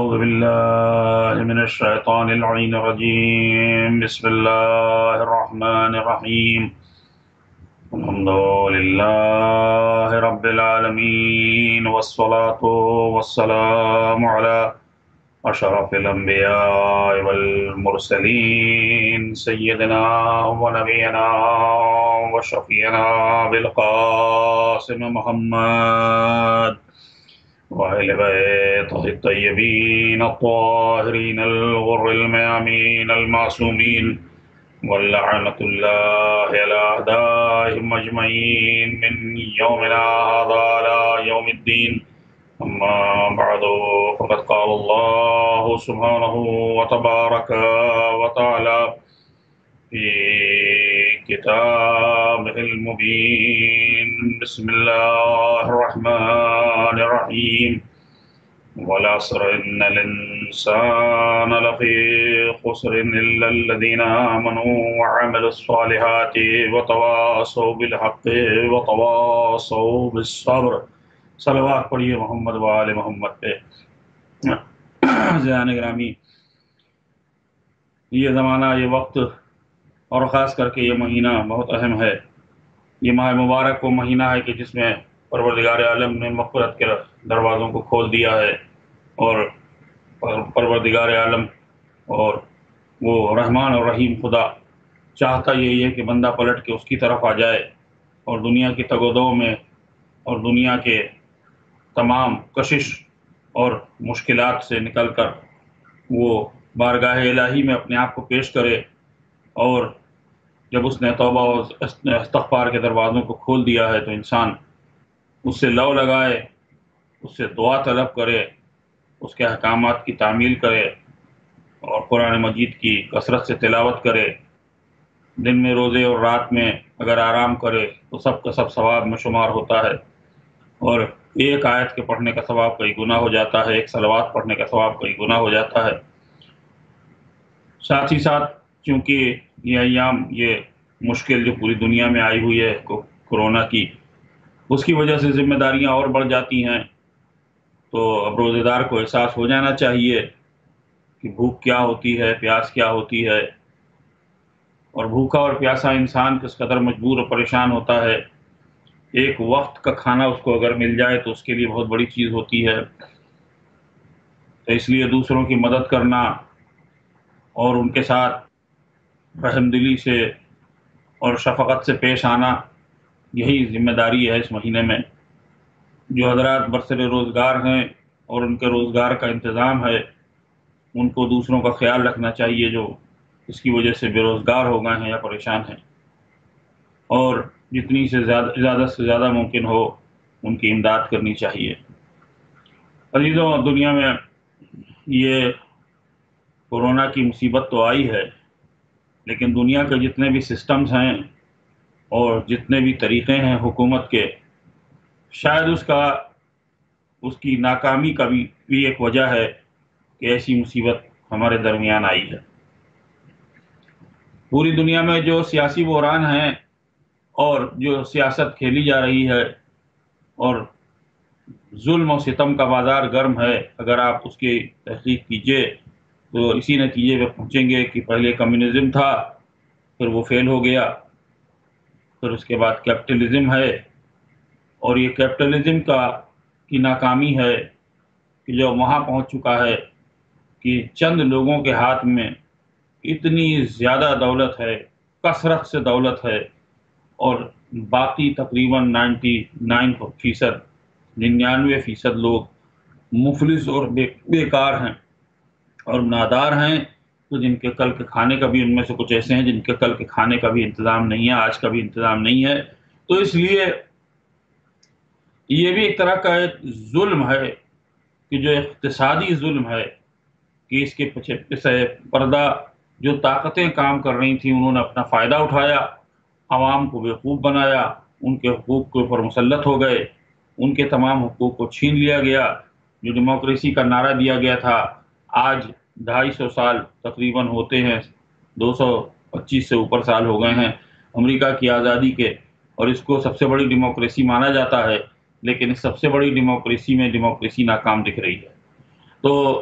أعوذ بالله من الشيطان اللعين الرجيم. بسم الله الرحمن الرحيم. الحمد لله رب العالمين، والصلاة والسلام على أشرف الأنبياء والمرسلين، سيدنا ونبينا وشفيعنا بالقاسم محمد وأهل بيته الطيبين الطاهرين الغر الميامين المعصومين، واللعنة الله على أعدائهم أجمعين من يومنا هذا إلى يوم الدين. أما بعد، فقد قال الله سبحانه وتبارك وتعالى في كتابه المبين. بسم الله الرحمن الرحيم. والعصر إن الإنسان لفي خسر إلا الذين آمنوا وعملوا الصالحات وتواصوا بالحق وتواصوا بالصبر. صلوات پڑھیے محمد و آل محمد پہ. عزیزان گرامی، یہ زمانہ، یہ وقت اور خاص کر کے یہ مہینہ بہت اہم ہے. یہ ماہ مبارک وہ مہینہ ہے کہ جس میں پروردگار عالم نے مغفرت کے دروازوں کو کھول دیا ہے، اور پروردگار عالم اور وہ رحمان اور رحیم خدا چاہتا یہی ہے کہ بندہ پلٹ کے اس کی طرف آ جائے اور دنیا کی تگ و دو میں اور دنیا کے تمام کشش اور مشکلات سے نکل کر وہ بارگاہ الہی میں اپنے آپ کو پیش کرے، اور جب اس نے توبہ و استغفار کے دروازوں کو کھول دیا ہے تو انسان اس سے لو لگائے، اس سے دعا طلب کرے، اس کے احکامات کی تعمیل کرے، اور قرآن مجید کی کثرت سے تلاوت کرے. دن میں روزے اور رات میں اگر آرام کرے تو سب کا سب ثواب میں شمار ہوتا ہے، اور ایک آیت کے پڑھنے کا ثواب کئی گنا ہو جاتا ہے، ایک صلوات پڑھنے کا ثواب کئی گنا ہو جاتا ہے. ساتھ ہی ساتھ چونکہ یہ ایام، یہ مشکل جو پوری دنیا میں آئی ہوئی ہے کورونا کی، اس کی وجہ سے ذمہ داریاں اور بڑھ جاتی ہیں. تو اب روزے دار کو احساس ہو جانا چاہیے کہ بھوک کیا ہوتی ہے، پیاس کیا ہوتی ہے، اور بھوکا اور پیاسا انسان کس قدر مجبور اور پریشان ہوتا ہے. ایک وقت کا کھانا اس کو اگر مل جائے تو اس کے لیے بہت بڑی چیز ہوتی ہے. تو اس لیے دوسروں کی مدد کرنا اور ان کے ساتھ رحم دلی سے اور شفقت سے پیش آنا، یہی ذمہ داری ہے اس مہینے میں. جو حضرات برسر روزگار ہیں اور ان کے روزگار کا انتظام ہے، ان کو دوسروں کا خیال رکھنا چاہیے جو اس کی وجہ سے بے روزگار ہو گئے ہیں یا پریشان ہیں، اور جتنی سے زیادہ سے زیادہ ممکن ہو ان کی امداد کرنی چاہیے. عزیزوں، دنیا میں یہ کورونا کی مصیبت تو آئی ہے، لیکن دنیا کے جتنے بھی سسٹمز ہیں اور جتنے بھی طریقے ہیں حکومت کے، شاید اس کی ناکامی کا بھی ایک وجہ ہے کہ ایسی مصیبت ہمارے درمیان آئی ہے. پوری دنیا میں جو سیاسی بحران ہیں اور جو سیاست کھیلی جا رہی ہے، اور ظلم و ستم کا بازار گرم ہے، اگر آپ اس کی تحقیق کیجئے تو اسی نتیجے پہ پہنچیں گے کہ پہلے کمیونزم تھا، پھر وہ فیل ہو گیا، پھر اس کے بعد کیپٹلزم ہے، اور یہ کیپٹلزم کی ناکامی ہے کہ جو وہاں پہنچ چکا ہے کہ چند لوگوں کے ہاتھ میں اتنی زیادہ دولت ہے، کثرت سے دولت ہے، اور باقی تقریباً 99% لوگ مفلس اور بیکار ہیں اور نادار ہیں. تو جن کے کل کے کھانے کا بھی، ان میں سے کچھ ایسے ہیں جن کے کل کے کھانے کا بھی انتظام نہیں ہے، آج کا بھی انتظام نہیں ہے. تو اس لیے یہ بھی ایک طرح کا ایک ظلم ہے کہ جو اقتصادی ظلم ہے، کہ اس کے پیچھے پردہ جو طاقتیں کام کر رہی تھیں انہوں نے اپنا فائدہ اٹھایا، عوام کو بیوقوف بنایا، ان کے حقوق کے اوپر مسلط ہو گئے، ان کے تمام حقوق کو چھین لیا گیا. جو ڈیموکریسی کا نعرہ دیا گیا تھا، آج 250 سال تقریباً ہوتے ہیں، 225 سے اوپر سال ہو گئے ہیں امریکہ کی آزادی کے، اور اس کو سب سے بڑی ڈیموکریسی مانا جاتا ہے، لیکن اس سب سے بڑی ڈیموکریسی میں ڈیموکریسی ناکام دکھ رہی ہے. تو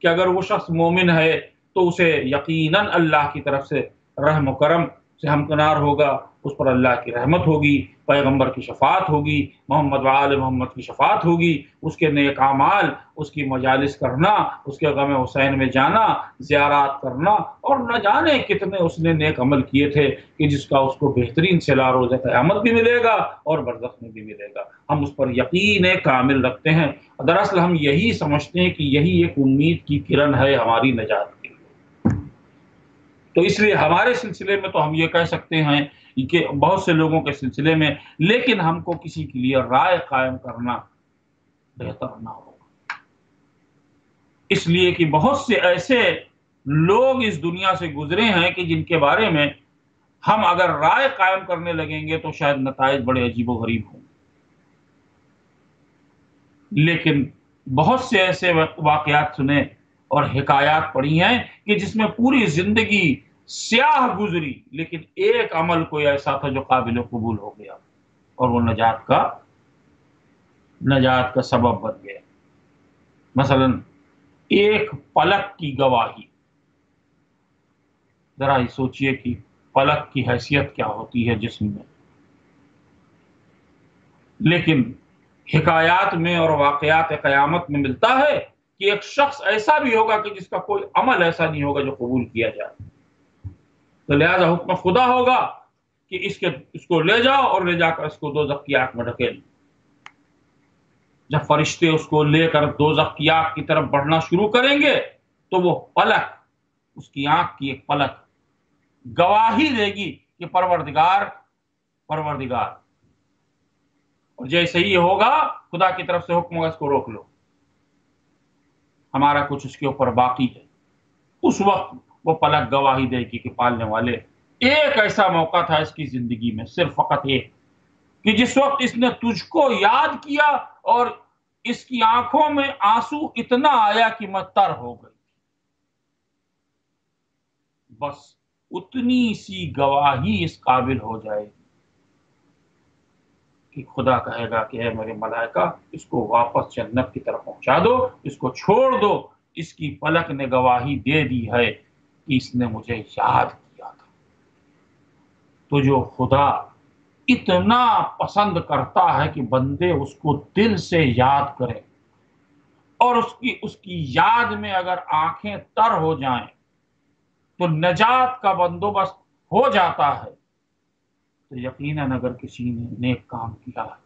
کہ اگر وہ شخص مومن ہے تو اسے یقیناً اللہ کی طرف سے رحم و کرم سے ہمکنار ہوگا، اس پر اللہ کی رحمت ہوگی، پیغمبر کی شفاعت ہوگی، محمد و آل محمد کی شفاعت ہوگی، اس کے نیک اعمال، اس کی مجالس کرنا، اس کے غم حسین میں جانا، زیارات کرنا، اور نہ جانے کتنے اس نے نیک عمل کیے تھے کہ جس کا اس کو بہترین صلہ روز قیامت بھی ملے گا اور برزخ میں بھی ملے گا۔ ہم اس پر یقین کامل رکھتے ہیں۔ دراصل ہم یہی سمجھتے ہیں کہ یہی ایک امید کی کرن ہے ہماری نجات کے لیے۔ تو اس لیے ہمارے سلسلے میں تو ہم یہ کہہ سکتے ہیں کہ بہت سے لوگوں کے سلسلے میں، لیکن ہم کو کسی کے لیے رائے قائم کرنا بہتر نہ ہوگا، اس لیے کہ بہت سے ایسے لوگ اس دنیا سے گزرے ہیں کہ جن کے بارے میں ہم اگر رائے قائم کرنے لگیں گے تو شاید نتائج بڑے عجیب و غریب ہوں، لیکن بہت سے ایسے واقعات سنے اور حکایات پڑھی ہیں کہ جس میں پوری زندگی سیاہ گزری، لیکن ایک عمل کوئی ایسا تھا جو قابل قبول ہو گیا اور وہ نجات کا سبب بن گیا۔ مثلا ایک پلک کی گواہی، ذرا یہ سوچئے کہ پلک کی حیثیت کیا ہوتی ہے جسم میں، لیکن حکایات میں اور واقعات قیامت میں ملتا ہے کہ ایک شخص ایسا بھی ہوگا کہ جس کا کوئی عمل ایسا نہیں ہوگا جو قبول کیا جائے، تو لہذا حکم خدا ہوگا کہ اس کو لے جاؤ اور لے جا کر اس کو دوزخ کی آگ میں ڈھکیل۔ جب فرشتے اس کو لے کر دوزخ کی آگ کی طرف بڑھنا شروع کریں گے تو وہ پلک، اس کی آنکھ کی ایک پلک گواہی دے گی کہ پروردگار، اور جیسے ہی ہوگا خدا کی طرف سے حکم ہوگا اس کو روک لو، ہمارا کچھ اس کے اوپر باقی ہے۔ اس وقت وہ پلک گواہی دے گی کہ پالنے والے، ایک ایسا موقع تھا اس کی زندگی میں، صرف فقط ایک، کہ جس وقت اس نے تجھ کو یاد کیا اور اس کی آنکھوں میں آنسو اتنا آیا کہ میں تر ہو گئی، بس اتنی سی گواہی اس قابل ہو جائے گی کہ خدا کہے گا کہ اے میرے ملائکہ اس کو واپس جنت کی طرف پہنچا دو، اس کو چھوڑ دو، اس کی پلک نے گواہی دے دی ہے کہ اس نے مجھے یاد کیا تھا۔ تو جو خدا اتنا پسند کرتا ہے کہ بندے اس کو دل سے یاد کریں، اور اس کی یاد میں اگر آنکھیں تر ہو جائیں تو نجات کا بندوبست ہو جاتا ہے، تو یقیناً اگر کسی نے نیک کام کیا ہے،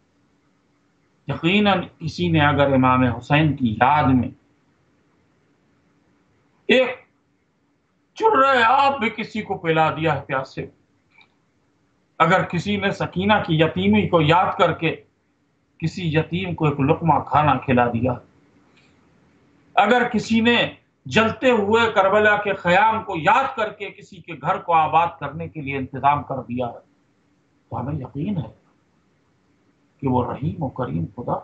یقیناً کسی نے اگر امام حسین کی یاد میں ایک چرہ آب بھی کسی کو پلا دیا ہے پیاسے، اگر کسی نے سکینہ کی یتیمی کو یاد کر کے کسی یتیم کو ایک لقمہ کھانا کھلا دیا، اگر کسی نے جلتے ہوئے کربلا کے خیام کو یاد کر کے کسی کے گھر کو آباد کرنے کے لیے انتظام کر دیا ہے، تو ہمیں یقین ہے کہ وہ رحیم و کریم خدا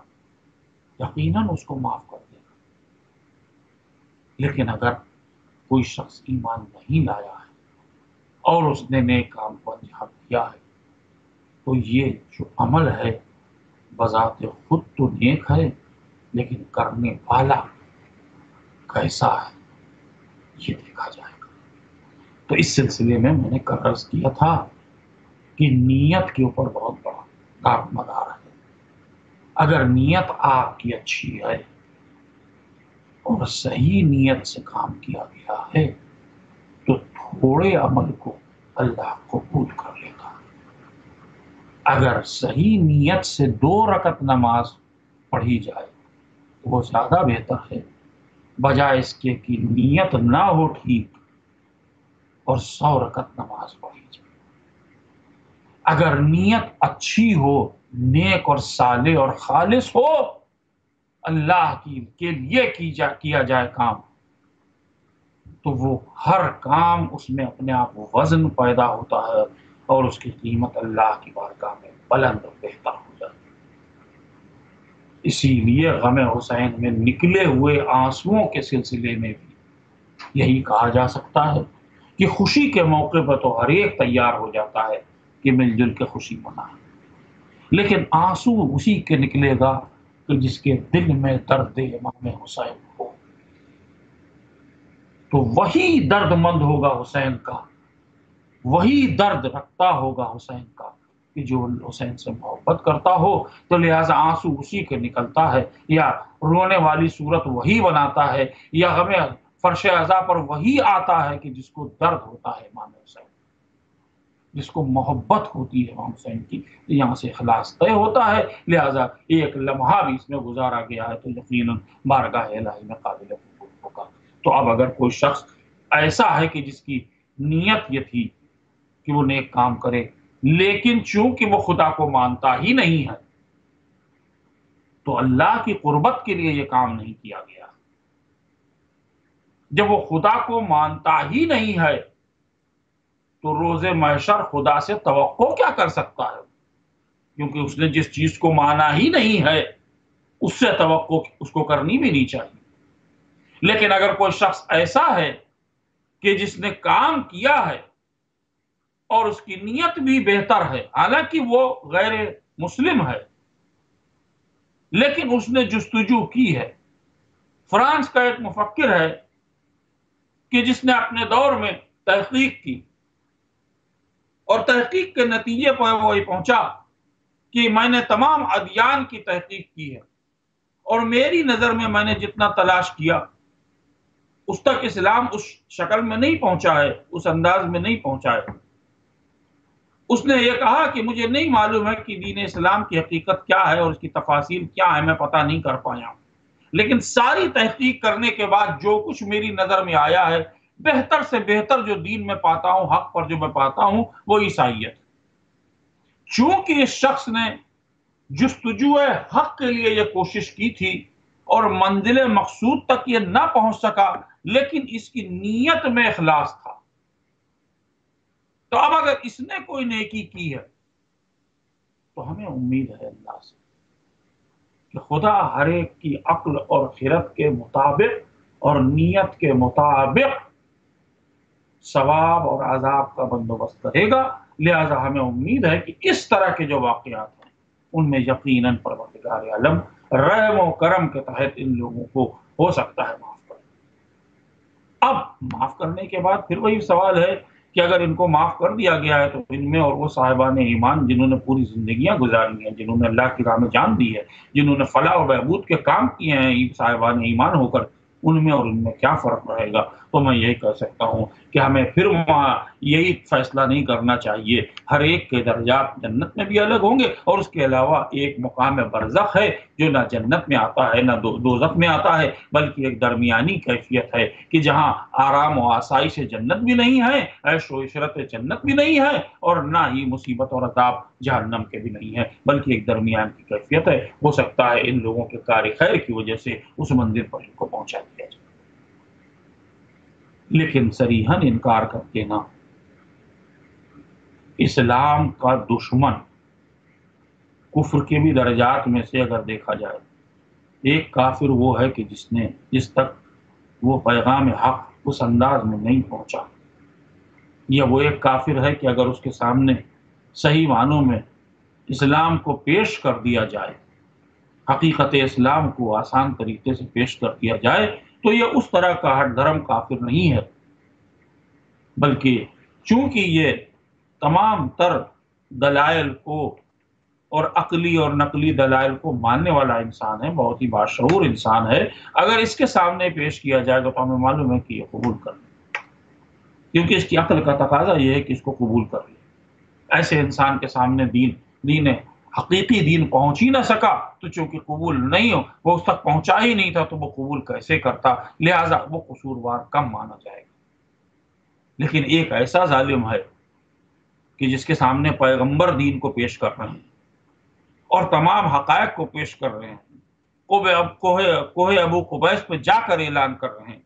یقیناً اس کو معاف کر دے گا۔ لیکن اگر کوئی شخص ایمان نہیں لایا ہے اور اس نے نیک کام کو انجام دیا ہے تو یہ جو عمل ہے بذات خود تو نیک ہے، لیکن کرنے والا کیسا ہے یہ دیکھا جائے گا۔ تو اس سلسلے میں نے عرض کیا تھا کہ نیت کے اوپر بہت بڑا دار مدار ہے۔ اگر نیت آپ کی اچھی ہے اور صحیح نیت سے کام کیا گیا ہے تو تھوڑے عمل کو اللہ قبول کر لے گا۔ اگر صحیح نیت سے 2 رکعت نماز پڑھی جائے تو وہ زیادہ بہتر ہے، بجائے اس کے کہ نیت نہ ہو ٹھیک اور 100 رکعت نماز پڑھی جائے۔ اگر نیت اچھی ہو، نیک اور صالح اور خالص ہو، اللہ کے لیے کیا جائے کام، تو وہ ہر کام اس میں اپنے آپ وزن پیدا ہوتا ہے اور اس کی قیمت اللہ کی بارگاہ میں بلند اور بہتر ہو جاتی ہے۔ اسی لیے غم حسین میں نکلے ہوئے آنسوؤں کے سلسلے میں بھی یہی کہا جا سکتا ہے کہ خوشی کے موقع پر تو ہر ایک تیار ہو جاتا ہے کہ مل جل کے خوشی منائے، لیکن آنسو اسی کے نکلے گا کہ جس کے دل میں درد امام حسین تو وہی درد مند ہوگا حسین کا، وہی درد رکھتا ہوگا حسین کا کہ جو حسین سے محبت کرتا ہو، تو لہٰذا آنسو اسی کے نکلتا ہے، یا رونے والی صورت وہی بناتا ہے، یا ہمیں فرش عزا پر وہی آتا ہے کہ جس کو درد ہوتا ہے امام حسین، جس کو محبت ہوتی ہے امام حسین کی، یہاں سے اخلاص طے ہوتا ہے، لہٰذا ایک لمحہ بھی اس میں گزارا گیا ہے تو یقیناً بارگاہ الہی میں قابل قبول ہوگا۔ تو اب اگر کوئی شخص ایسا ہے کہ جس کی نیت یہ تھی کہ وہ نیک کام کرے، لیکن چونکہ وہ خدا کو مانتا ہی نہیں ہے تو اللہ کی قربت کے لیے یہ کام نہیں کیا گیا۔ جب وہ خدا کو مانتا ہی نہیں ہے تو روز محشر خدا سے توقع کیا کر سکتا ہے؟ کیونکہ اس نے جس چیز کو مانا ہی نہیں ہے اس سے توقع اس کو کرنی بھی نہیں چاہیے۔ لیکن اگر کوئی شخص ایسا ہے کہ جس نے کام کیا ہے اور اس کی نیت بھی بہتر ہے، حالانکہ وہ غیر مسلم ہے لیکن اس نے جستجو کی ہے۔ فرانس کا ایک مفکر ہے کہ جس نے اپنے دور میں تحقیق کی اور تحقیق کے نتیجے پر وہ پہنچا کہ میں نے تمام ادیان کی تحقیق کی ہے اور میری نظر میں نے جتنا تلاش کیا اس تک اسلام اس شکل میں نہیں پہنچا ہے، اس انداز میں نہیں پہنچا ہے۔ اس نے یہ کہا کہ مجھے نہیں معلوم ہے کہ دین اسلام کی حقیقت کیا ہے اور اس کی تفاصیل کیا ہے، میں پتہ نہیں کر پایا، لیکن ساری تحقیق کرنے کے بعد جو کچھ میری نظر میں آیا ہے، بہتر سے بہتر جو دین میں پاتا ہوں، حق پر جو میں پاتا ہوں، وہ عیسائیت۔ چونکہ اس شخص نے جستجو حق کے لیے یہ کوشش کی تھی اور منزل مقصود تک یہ نہ پہنچ سکا، لیکن اس کی نیت میں اخلاص تھا، تو اب اگر اس نے کوئی نیکی کی ہے تو ہمیں امید ہے اللہ سے کہ خدا ہر ایک کی عقل اور خرد کے مطابق اور نیت کے مطابق ثواب اور عذاب کا بندوبست کرے گا۔ لہذا ہمیں امید ہے کہ اس طرح کے جو واقعات ہیں ان میں یقیناً پروردگار عالم رحم و کرم کے تحت ان لوگوں کو ہو سکتا ہے معاف کر۔ اب معاف کرنے کے بعد پھر وہی سوال ہے کہ اگر ان کو معاف کر دیا گیا ہے تو ان میں اور وہ صاحبان ایمان جنہوں نے پوری زندگیاں گزاری ہیں، جنہوں نے اللہ کی راہ میں جان دی ہے، جنہوں نے فلاح و بہبود کے کام کیے ہیں صاحبان ایمان ہو کر، ان میں اور ان میں کیا فرق رہے گا؟ تو میں یہی کہہ سکتا ہوں کہ ہمیں پھر وہاں یہی فیصلہ نہیں کرنا چاہیے۔ ہر ایک کے درجات جنت میں بھی الگ ہوں گے اور اس کے علاوہ ایک مقام برزخ ہے جو نہ جنت میں آتا ہے نہ دوزخ میں آتا ہے، بلکہ ایک درمیانی کیفیت ہے کہ جہاں آرام و آسائش جنت بھی نہیں ہے، عیش و عشرت جنت بھی نہیں ہے، اور نہ ہی مصیبت اور عذاب جہنم کے بھی نہیں ہے، بلکہ ایک درمیان کی کیفیت ہے۔ ہو سکتا ہے ان لوگوں کے کار خیر کی وجہ سے اس منزل پر ان کو پہنچا دیا جائے، لیکن صریحاً انکار کر کے نہ۔ اسلام کا دشمن کفر کے بھی درجات میں سے اگر دیکھا جائے، ایک کافر وہ ہے کہ جس تک وہ پیغام حق اس انداز میں نہیں پہنچا، یا وہ ایک کافر ہے کہ اگر اس کے سامنے صحیح معنوں میں اسلام کو پیش کر دیا جائے، حقیقت اسلام کو آسان طریقے سے پیش کر دیا جائے، تو یہ اس طرح کا ہٹ دھرم کافر نہیں ہے، بلکہ چونکہ یہ تمام تر دلائل کو اور عقلی اور نقلی دلائل کو ماننے والا انسان ہے، بہت ہی باشعور انسان ہے، اگر اس کے سامنے پیش کیا جائے تو ہمیں معلوم ہے کہ یہ قبول کر لے، کیونکہ اس کی عقل کا تقاضا یہ ہے کہ اس کو قبول کر لے۔ ایسے انسان کے سامنے دین حقیقی دین پہنچ ہی نہ سکا، تو چونکہ قبول نہیں ہو، وہ اس تک پہنچا ہی نہیں تھا تو وہ قبول کیسے کرتا؟ لہٰذا وہ قصوروار کم مانا جائے گا۔ لیکن ایک ایسا ظالم ہے کہ جس کے سامنے پیغمبر دین کو پیش کر رہے ہیں اور تمام حقائق کو پیش کر رہے ہیں، کوہ ابو قبیس پہ جا کر اعلان کر رہے ہیں،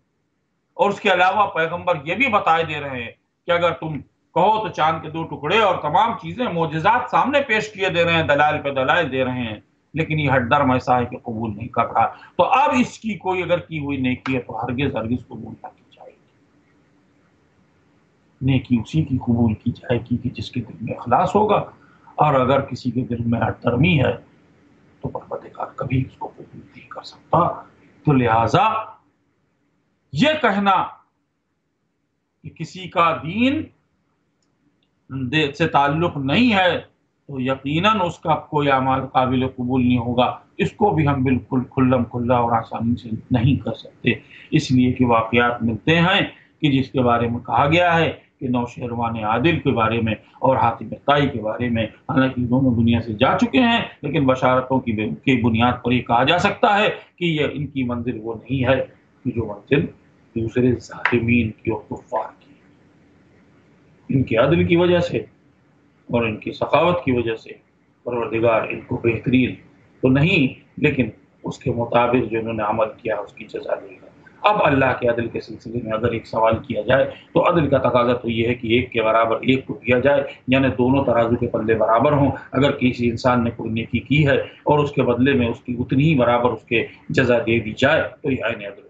اور اس کے علاوہ پیغمبر یہ بھی بتائے دے رہے ہیں کہ اگر تم کہو تو چاند کے 2 ٹکڑے اور تمام چیزیں معجزات سامنے پیش کیے دے رہے ہیں، دلائل پہ دلائل دے رہے ہیں، لیکن یہ ہٹ درم ایسا ہے کہ قبول نہیں کر رہا۔ تو اب اس کی کوئی اگر کی ہوئی نیکی ہے تو ہرگز قبول نہ کی جائے گی۔ نیکی اسی کی قبول کی جائے گی کہ جس کے دل میں اخلاص ہوگا، اور اگر کسی کے دل میں ہٹ درمی ہے تو پروردگار کبھی اس کو قبول نہیں کر سکتا۔ تو لہٰذا یہ کہنا کہ کسی کا دین سے تعلق نہیں ہے تو یقیناً اس کا کوئی اعمال قابل قبول نہیں ہوگا. اس کو بھی ہم بالکل کھلم کھلا اور آسانی سے نہیں کر سکتے، اس لیے کہ واقعات ملتے ہیں کہ جس کے بارے میں کہا گیا ہے کہ نوشہروان عادل کے بارے میں اور حاتم طائی کے بارے میں، حالانکہ دونوں دنیا سے جا چکے ہیں، لیکن بشارتوں کی بنیاد پر یہ کہا جا سکتا ہے کہ یہ ان کی منزل وہ نہیں ہے کہ جو منزل دوسرے ظالمین کی اور کفار کی. ان کے عدل کی وجہ سے اور ان کی سخاوت کی وجہ سے پروردگار ان کو بہترین تو نہیں لیکن اس کے مطابق جو انہوں نے عمل کیا اس کی جزا دے گا. اب اللہ کے عدل کے سلسلے میں اگر ایک سوال کیا جائے تو عدل کا تقاضا تو یہ ہے کہ ایک کے برابر ایک کو دیا جائے، یعنی دونوں ترازو کے پلے برابر ہوں. اگر کسی انسان نے کوئی نیکی کی ہے اور اس کے بدلے میں اس کی اتنی ہی برابر اس کے جزا دے دی جائے تو یہ عین عدل.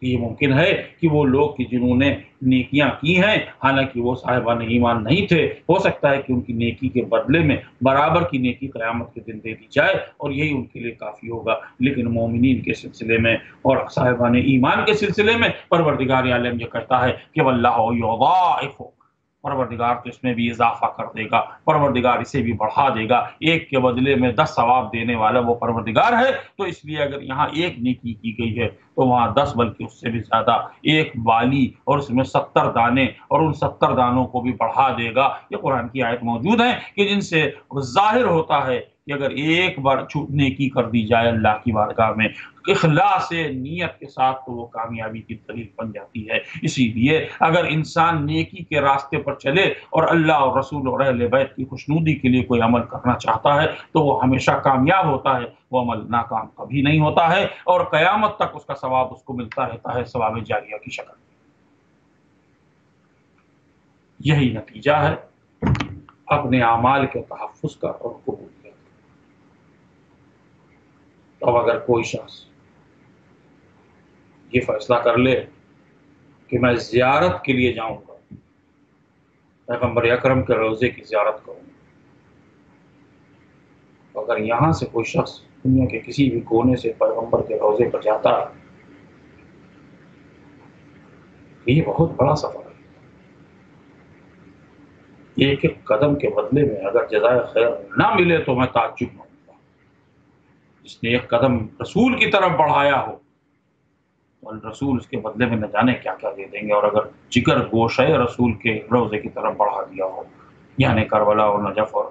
یہ ممکن ہے کہ وہ لوگ کہ جنہوں نے نیکیاں کی ہیں حالانکہ وہ صاحبان ایمان نہیں تھے، ہو سکتا ہے کہ ان کی نیکی کے بدلے میں برابر کی نیکی قیامت کے دن دے دی جائے اور یہی ان کے لیے کافی ہوگا. لیکن مومنین کے سلسلے میں اور صاحبان ایمان کے سلسلے میں پروردگار عالم یہ کہتا ہے کہ واللہ یضاعف، پروردگار تو اس میں بھی اضافہ کر دے گا، پروردگار اسے بھی بڑھا دے گا. ایک کے بدلے میں 10 ثواب دینے والا وہ پروردگار ہے. تو اس لیے اگر یہاں ایک نیکی کی گئی ہے تو وہاں 10 بلکہ اس سے بھی زیادہ ایک والی اور اس میں 70 دانے اور ان 70 دانوں کو بھی بڑھا دے گا. یہ قرآن کی آیت موجود ہیں کہ جن سے ظاہر ہوتا ہے کہ اگر ایک بار نیکی کر دی جائے اللہ کی بارگاہ میں اخلاص نیت کے ساتھ تو وہ کامیابی کی دلیل بن جاتی ہے. اسی لیے اگر انسان نیکی کے راستے پر چلے اور اللہ اور رسول اور اہل بیت کی خوشنودی کے لیے کوئی عمل کرنا چاہتا ہے تو وہ ہمیشہ کامیاب ہوتا ہے، وہ عمل ناکام کبھی نہیں ہوتا ہے اور قیامت تک اس کا ثواب اس کو ملتا رہتا ہے ثواب جاریہ کی شکل. یہی نتیجہ ہے اپنے اعمال کے تحفظ کا اور قبولیت. اب اگر کوئی شخص یہ فیصلہ کر لے کہ میں زیارت کے لیے جاؤں گا، پیغمبر اکرم کے روضے کی زیارت کروں گا، اگر یہاں سے کوئی شخص دنیا کے کسی بھی کونے سے پیغمبر کے روضے پر جاتا ہے، یہ بہت بڑا سفر ہے. ایک ایک قدم کے بدلے میں اگر جزائے خیر نہ ملے تو میں تعجب میں ہوں گا. جس نے ایک قدم رسول کی طرف بڑھایا ہو رسول اس کے بدلے میں نہ جانے کیا کیا دے دیں گے. اور اگر جگر گوشہ رسول کے روضے کی طرف بڑھا دیا ہو یعنی کربلا اور نجف اور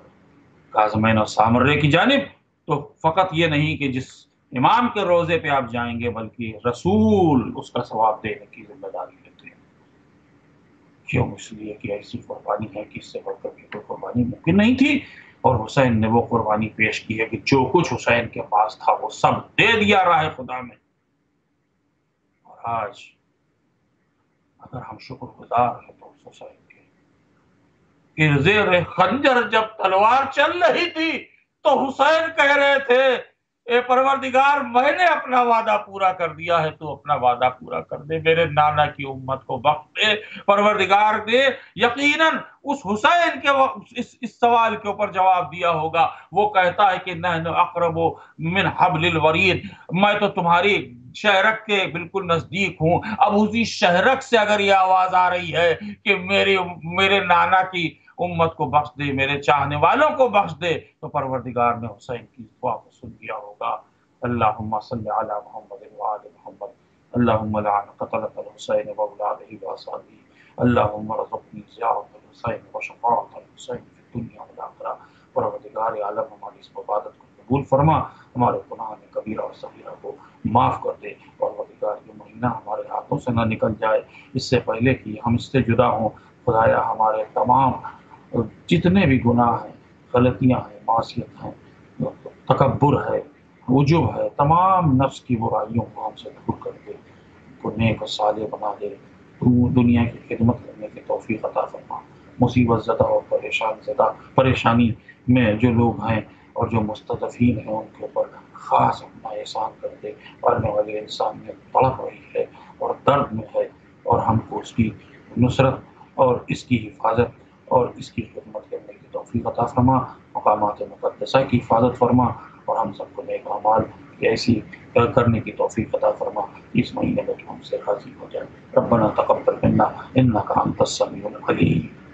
کاظمین اور سامرے کی جانب، تو فقط یہ نہیں کہ جس امام کے روضے پہ آپ جائیں گے بلکہ رسول اس کا ثواب دینے کی ذمہ داری لیتے ہیں. کیوں؟ اس لیے کہ ایسی قربانی ہے کہ اس سے بڑھ کر کے کوئی قربانی ممکن نہیں تھی اور حسین نے وہ قربانی پیش کی ہے کہ جو کچھ حسین کے پاس تھا وہ سب دے دیا راہ خدا میں. آج اگر ہم شکر گزار ہیں تو حسین کے کہ زیر خنجر جب تلوار چل رہی تھی تو حسین کہہ رہے تھے اے پروردگار میں نے اپنا وعدہ پورا کر دیا ہے تو اپنا وعدہ پورا کر دے، میرے نانا کی امت کو بخش دے. پروردگار نے یقیناً اس حسین کے اس سوال کے اوپر جواب دیا ہوگا. وہ کہتا ہے کہ نحن اقرب من حبل الورید، میں تو تمہاری شہرک کے بالکل نزدیک ہوں. اب اسی شہرک سے اگر یہ آواز آ رہی ہے کہ میرے نانا کی امت کو بخش دے، میرے چاہنے والوں کو بخش دے، تو پروردگار نے حسین کی دعا کو سن لیا ہوگا. اللہم صلی علی محمد وآل محمد، اللہم لعن قتلۃ الحسین واولادہ واصحابہ، اللہم ارزقنی زیارت الحسین وشفاعۃ الحسین فی الدنیا والآخرہ. پروردگار عالم ہماری اس عبادت کو قبول فرما، ہمارے گناہ کبیرہ اور صغیرہ کو معاف کر دے. پروردگار یہ مہینہ ہمارے ہاتھوں سے نہ نکل جائے اس سے پہلے کہ ہم اس سے جدا ہوں. خدایا ہمارے تمام جتنے بھی گناہ ہیں، غلطیاں ہیں، معصیت ہیں، تکبر ہے، عجب ہے، تمام نفس کی برائیوں کو ہم سے دور کر دے، کو نیک و صالح بنا دے. تو دنیا کی خدمت کرنے کی توفیق عطا فرما. مصیبت زدہ اور پریشانی میں جو لوگ ہیں اور جو مستضعفین ہیں ان کے اوپر خاص اپنا احسان کر دے. پڑھنے والے انسان میں تڑپ رہی ہے اور درد میں ہے اور ہم کو اس کی نصرت اور اس کی حفاظت اور اس کی خدمت کرنے کی توفیق عطا فرما. مقامات مقدسہ کی حفاظت فرما اور ہم سب کو نیک اعمال کہ ایسی کرنے کی توفیق عطا فرما، اس مہینے میں تو ہم سے راضی ہو جائے۔ ربنا تقبل منا انک انت السمیع العلیم۔